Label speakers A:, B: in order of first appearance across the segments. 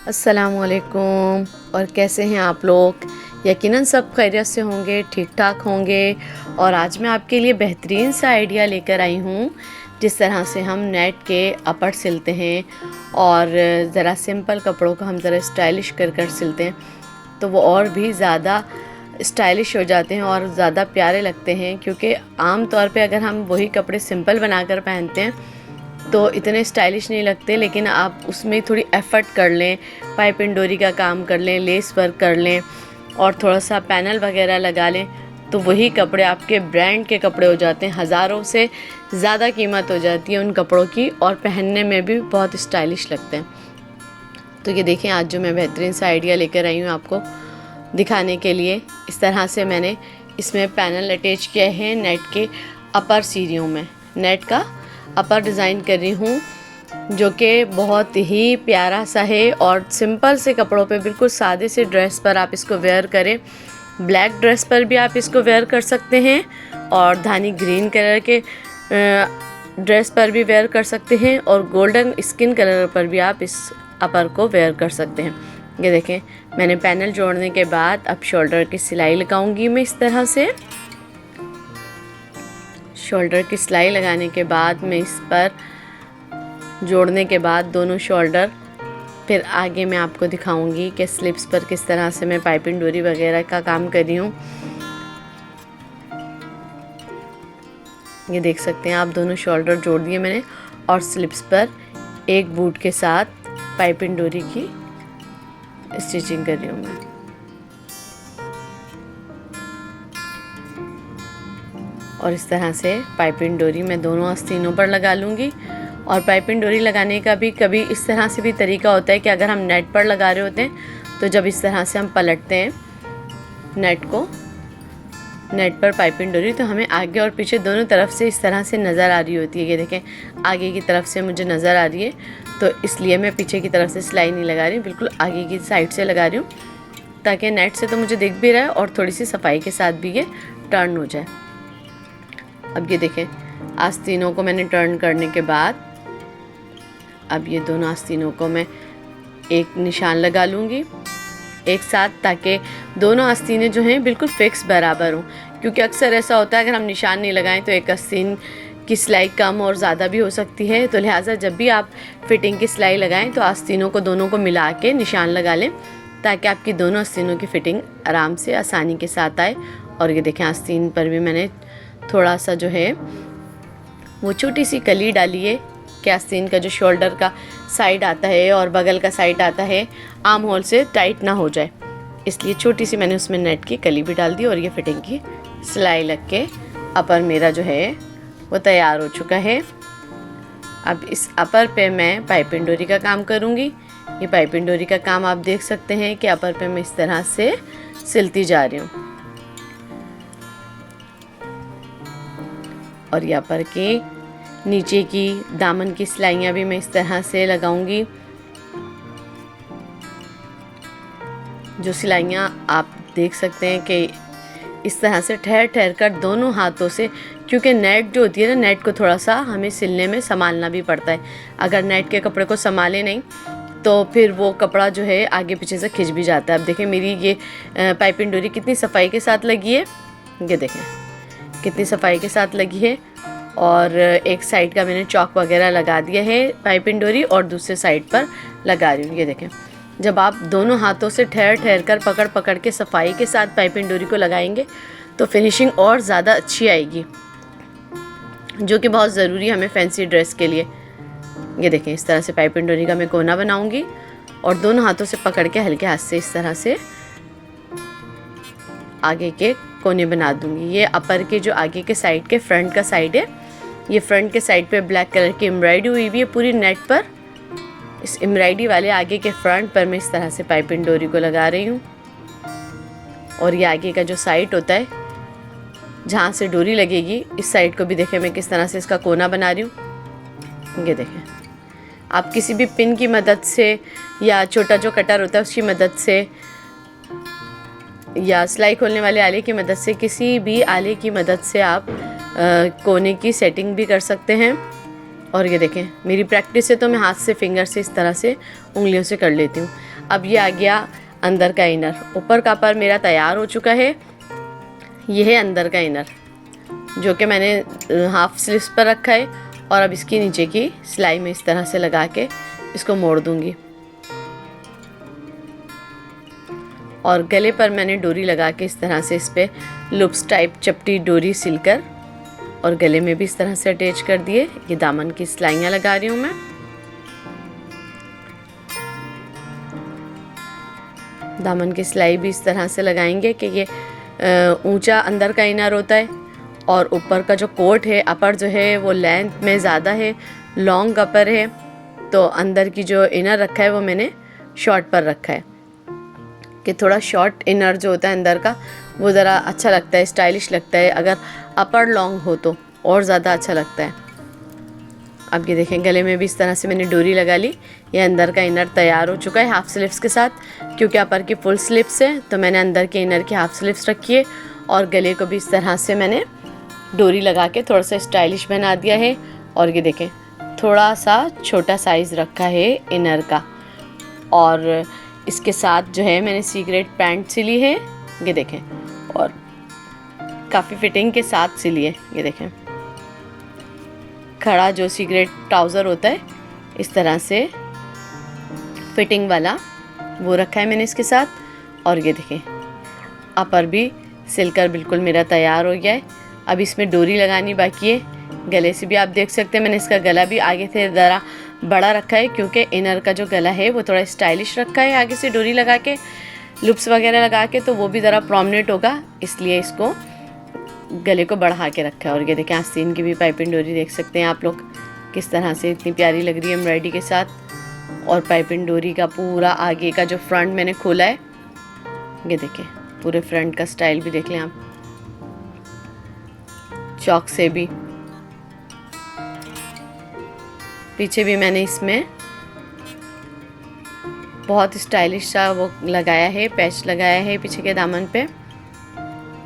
A: अस्सलामुअलैकुम। और कैसे हैं आप लोग? यकीनन सब खैरियत से होंगे, ठीक ठाक होंगे। और आज मैं आपके लिए बेहतरीन सा आइडिया लेकर आई हूँ जिस तरह से हम नेट के अपर सिलते हैं और ज़रा सिंपल कपड़ों को हम ज़रा स्टाइलिश कर कर सिलते हैं तो वो और भी ज़्यादा स्टाइलिश हो जाते हैं और ज़्यादा प्यारे लगते हैं। क्योंकि आम तौर पे अगर हम वही कपड़े सिंपल बनाकर पहनते हैं तो इतने स्टाइलिश नहीं लगते, लेकिन आप उसमें थोड़ी एफ़र्ट कर लें, पाइप एंड डोरी का काम कर लें, लेस वर्क कर लें और थोड़ा सा पैनल वगैरह लगा लें तो वही कपड़े आपके ब्रांड के कपड़े हो जाते हैं। हज़ारों से ज़्यादा कीमत हो जाती है उन कपड़ों की और पहनने में भी बहुत स्टाइलिश लगते हैं। तो ये देखें, आज जो मैं बेहतरीन सा आइडिया लेकर आई हूँ आपको दिखाने के लिए। इस तरह से मैंने इसमें पैनल अटैच किए हैं नेट के अपर सीरियों में। नेट का अपर डिज़ाइन कर रही हूँ जो कि बहुत ही प्यारा सा है और सिंपल से कपड़ों पे, बिल्कुल सादे से ड्रेस पर आप इसको वेयर करें। ब्लैक ड्रेस पर भी आप इसको वेयर कर सकते हैं और धानी ग्रीन कलर के ड्रेस पर भी वेयर कर सकते हैं और गोल्डन स्किन कलर पर भी आप इस अपर को वेयर कर सकते हैं। ये देखें, मैंने पैनल जोड़ने के बाद अब शोल्डर की सिलाई लगाऊंगी मैं इस तरह से। शोल्डर की सिलाई लगाने के बाद मैं इस पर जोड़ने के बाद दोनों शोल्डर, फिर आगे मैं आपको दिखाऊंगी कि स्लिप्स पर किस तरह से मैं पाइपिंग डोरी वगैरह का काम कर रही हूँ। ये देख सकते हैं आप, दोनों शोल्डर जोड़ दिए मैंने और स्लिप्स पर एक बूट के साथ पाइपिंग डोरी की स्टिचिंग कर रही हूँ मैं। और इस तरह से पाइपिंग डोरी मैं दोनों आस्तीनों पर लगा लूँगी। और पाइपिंग डोरी लगाने का भी कभी इस तरह से भी तरीका होता है कि अगर हम नेट पर लगा रहे होते हैं तो जब इस तरह से हम पलटते हैं नेट पर पाइपिंग डोरी, तो हमें आगे और पीछे दोनों तरफ से इस तरह से नज़र आ रही होती है। ये देखें, आगे की तरफ से मुझे नज़र आ रही है तो इसलिए मैं पीछे की तरफ से सिलाई नहीं लगा रही हूँ, बिल्कुल आगे की साइड से लगा रही हूँ ताकि नेट से तो मुझे दिख भी रहा है और थोड़ी सी सफाई के साथ भी ये टर्न हो जाए। अब ये देखें, आस्तीनों को मैंने टर्न करने के बाद अब ये दोनों आस्तीनों को मैं एक निशान लगा लूँगी एक साथ, ताकि दोनों आस्तीनें जो हैं बिल्कुल फिक्स बराबर हों। क्योंकि अक्सर ऐसा होता है अगर हम निशान नहीं लगाएं तो एक आस्तीन की सिलाई कम और ज़्यादा भी हो सकती है। तो लिहाजा जब भी आप फिटिंग की सिलाई लगाएं तो आस्तीनों को दोनों को मिला के निशान लगा लें ताकि आपकी दोनों आस्तीनों की फ़िटिंग आराम से आसानी के साथ आए। और ये देखें, आस्तीन पर भी मैंने थोड़ा सा जो है वो छोटी सी कली डाली है कि आस्तीन का जो शोल्डर का साइड आता है और बगल का साइड आता है आर्म होल से टाइट ना हो जाए, इसलिए छोटी सी मैंने उसमें नेट की कली भी डाल दी। और ये फिटिंग की सिलाई लग के अपर मेरा जो है वो तैयार हो चुका है। अब इस अपर पे मैं पाइपिंग डोरी का काम करूँगी। ये पाइपिंग डोरी का काम आप देख सकते हैं कि अपर पे मैं इस तरह से सिलती जा रही हूँ और यहाँ पर के नीचे की दामन की सिलाइयाँ भी मैं इस तरह से लगाऊंगी। जो सिलाइयाँ आप देख सकते हैं कि इस तरह से ठहर ठहर कर दोनों हाथों से, क्योंकि नेट जो होती है ना, नेट को थोड़ा सा हमें सिलने में संभालना भी पड़ता है। अगर नेट के कपड़े को संभाले नहीं तो फिर वो कपड़ा जो है आगे पीछे से खिंच भी जाता है। अब देखें, मेरी ये पाइपिंग डोरी कितनी सफाई के साथ लगी है। ये देखें कितनी सफाई के साथ लगी है और एक साइड का मैंने चौक वगैरह लगा दिया है पाइपिंग डोरी और दूसरे साइड पर लगा रही हूँ। ये देखें, जब आप दोनों हाथों से ठहर ठहर कर पकड़ पकड़ के सफाई के साथ पाइपिंग डोरी को लगाएंगे तो फिनिशिंग और ज़्यादा अच्छी आएगी, जो कि बहुत ज़रूरी है हमें फैंसी ड्रेस के लिए। ये देखें, इस तरह से पाइपिंग डोरी का मैं कोना बनाऊँगी और दोनों हाथों से पकड़ के हल्के हाथ से इस तरह से आगे के कोने बना दूँगी। ये अपर के जो आगे के साइड के फ्रंट का साइड है, ये फ्रंट के साइड पे ब्लैक कलर की एम्ब्रॉयडरी हुई हुई है पूरी नेट पर। इस एम्ब्रॉयडरी वाले आगे के फ्रंट पर मैं इस तरह से पाइपिंग डोरी को लगा रही हूँ और ये आगे का जो साइड होता है जहाँ से डोरी लगेगी, इस साइड को भी देखें मैं किस तरह से इसका कोना बना रही हूँ। ये देखें, आप किसी भी पिन की मदद से या छोटा जो कटर होता है उसकी मदद से या सिलाई खोलने वाले आले की मदद से, किसी भी आले की मदद से आप कोने की सेटिंग भी कर सकते हैं और ये देखें मेरी प्रैक्टिस है तो मैं हाथ से फिंगर से इस तरह से उंगलियों से कर लेती हूँ। अब ये आ गया अंदर का इनर। ऊपर का पर मेरा तैयार हो चुका है। ये है अंदर का इनर जो कि मैंने हाफ स्लीव्स पर रखा है। और अब इसकी नीचे की सिलाई में इस तरह से लगा के इसको मोड़ दूंगी। और गले पर मैंने डोरी लगा के इस तरह से इस पर लूप्स टाइप चपटी डोरी सिलकर और गले में भी इस तरह से अटैच कर दिए। ये दामन की सिलाइयाँ लगा रही हूँ मैं। दामन की सिलाई भी इस तरह से लगाएंगे कि ये ऊंचा अंदर का इनर होता है और ऊपर का जो कोट है अपर जो है वो लेंथ में ज़्यादा है, लॉन्ग अपर है, तो अंदर की जो इनर रखा है वो मैंने शॉर्ट पर रखा है कि थोड़ा शॉर्ट इनर जो होता है अंदर का वो ज़रा अच्छा लगता है, स्टाइलिश लगता है। अगर अपर लॉन्ग हो तो और ज़्यादा अच्छा लगता है। अब ये देखें गले में भी इस तरह से मैंने डोरी लगा ली। ये अंदर का इनर तैयार हो चुका है हाफ स्लीव्स के साथ, क्योंकि अपर की फुल स्लीव्स है तो मैंने अंदर के इनर की हाफ स्लीव्स रखी है। और गले को भी इस तरह से मैंने डोरी लगा के थोड़ा सा स्टाइलिश बना दिया है। और ये देखें थोड़ा सा छोटा साइज़ रखा है इनर का। और इसके साथ जो है मैंने सीक्रेट पैंट सिली है, ये देखें, और काफ़ी फिटिंग के साथ सिली है। ये देखें खड़ा जो सीक्रेट ट्राउज़र होता है इस तरह से फिटिंग वाला वो रखा है मैंने इसके साथ। और ये देखें अपर भी सिलकर बिल्कुल मेरा तैयार हो गया है। अब इसमें डोरी लगानी बाकी है। गले से भी आप देख सकते हैं मैंने इसका गला भी आगे से ज़रा बड़ा रखा है, क्योंकि इनर का जो गला है वो थोड़ा स्टाइलिश रखा है आगे से डोरी लगा के, लूप्स वगैरह लगा के, तो वो भी ज़रा प्रोमिनेंट होगा, इसलिए इसको गले को बढ़ा के रखा है। और ये देखें आस्तीन की भी पाइपिंग डोरी देख सकते हैं आप लोग किस तरह से इतनी प्यारी लग रही है एम्ब्रॉयडरी के साथ। और पाइपिंग डोरी का पूरा आगे का जो फ्रंट मैंने खोला है, ये देखें पूरे फ्रंट का स्टाइल भी देख लें आप, चौक से भी। पीछे भी मैंने इसमें बहुत स्टाइलिश सा वो लगाया है, पैच लगाया है पीछे के दामन पे।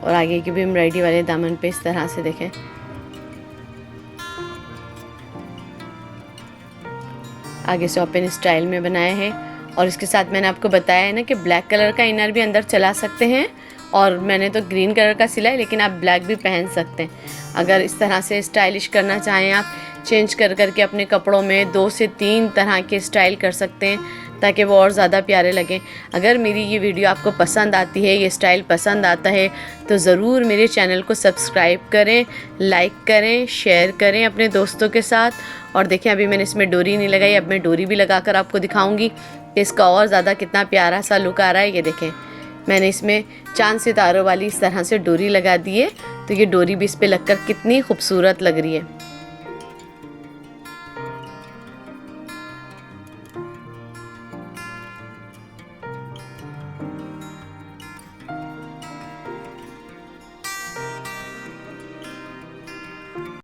A: और आगे की भी एम्ब्रॉयडरी वाले दामन पे इस तरह से देखें आगे से ओपन स्टाइल में बनाया है। और इसके साथ मैंने आपको बताया है ना कि ब्लैक कलर का इनर भी अंदर चला सकते हैं, और मैंने तो ग्रीन कलर का सिला है, लेकिन आप ब्लैक भी पहन सकते हैं। अगर इस तरह से स्टाइलिश करना चाहें आप, चेंज कर करके अपने कपड़ों में 2 से 3 तरह के स्टाइल कर सकते हैं ताकि वो और ज़्यादा प्यारे लगें। अगर मेरी ये वीडियो आपको पसंद आती है, ये स्टाइल पसंद आता है, तो ज़रूर मेरे चैनल को सब्सक्राइब करें, लाइक करें, शेयर करें अपने दोस्तों के साथ। और देखें अभी मैंने इसमें डोरी नहीं लगाई, अब मैं डोरी भी लगा कर आपको दिखाऊंगी कि इसका और ज़्यादा कितना प्यारा सा लुक आ रहा है। ये देखें मैंने इसमें चांद सितारों वाली इस तरह से डोरी लगा दी है, तो ये डोरी भी इस पर लगकर कितनी खूबसूरत लग रही है।